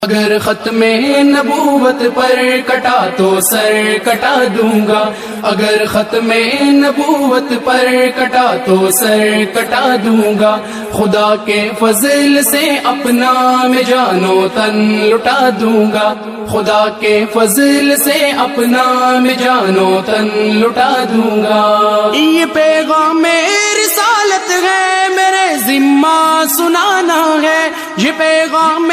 اگر ختم نبوت پر کٹا تو سر کٹا دوں گا، اگر ختم نبوت پر کٹا تو سر کٹا دوں گا، خدا کے فضل سے اپنا میں جانو تن لٹا دوں گا، خدا کے فضل سے اپنا میں جانو تن لٹا دوں گا۔ یہ پیغام رسالت ہے میرے ذمہ سنانا ہے، یہ پیغام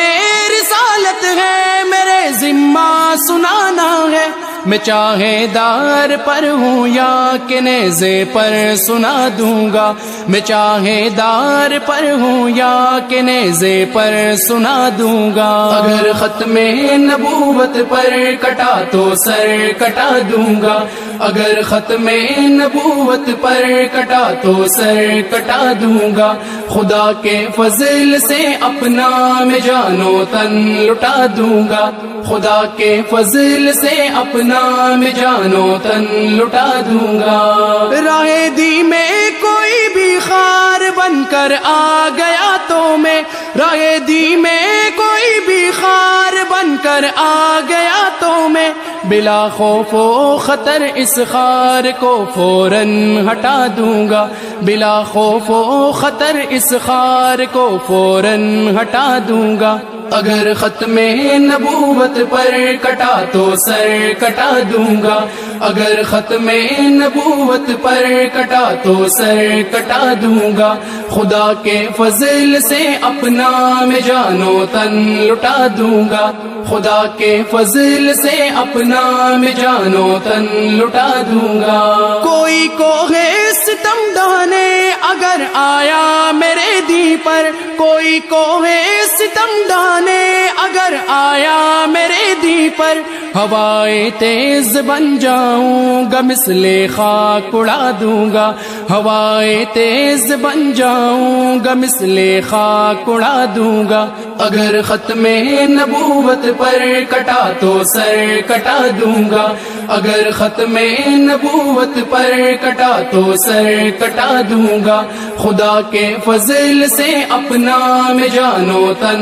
رسالت ہے میرے ذمہ سنانا ہے، میں چاہے دار پر ہوں یا کہ نیزے پر سنا دوں گا، میں چاہے دار پر ہوں یا کہ نیزے پر سنا دوں گا۔ اگر ختم نبوت پر کٹا تو سر کٹا دوں گا، اگر ختم نبوت پر کٹا تو سر کٹا دوں گا، خدا کے فضل سے اپنا میں جانو تن لٹا دوں گا، خدا کے فضل سے اپنا میں جانو تن لٹا دوں گا۔ راہ دی میں کوئی بھی خار بن کر آ گیا تو میں، راہ دی میں کوئی بھی خار بن کر آ گیا تو میں، بلا خوف و خطر اس خار کو فوراً ہٹا دوں گا، بلا خوف و خطر اس خار کو فوراً ہٹا دوں گا۔ اگر ختم نبوت پر کٹا تو سر کٹا دوں گا، اگر ختم نبوت پر کٹا تو سر کٹا دوں گا، خدا کے فضل سے اپنا میں جانو تن لٹا دوں گا، خدا کے فضل سے اپنا میں جانو تن لٹا دوں گا۔ کوئی کوہ ستم ڈھانے اگر آیا میرے دی پر، کوئی کوہ ستم ڈھانے اگر آیا میرے دی پر، ہوائے تیز بن جاؤں گا مثل خاک اڑا دوں گا، ہوائے تیز بن جاؤں گا مثل خاک اڑا دوں گا۔ اگر ختم نبوت پر کٹا تو سر کٹا دوں گا، اگر ختم نبوت پر کٹا تو سر کٹا دوں گا، خدا کے فضل سے اپنا میں جانو تن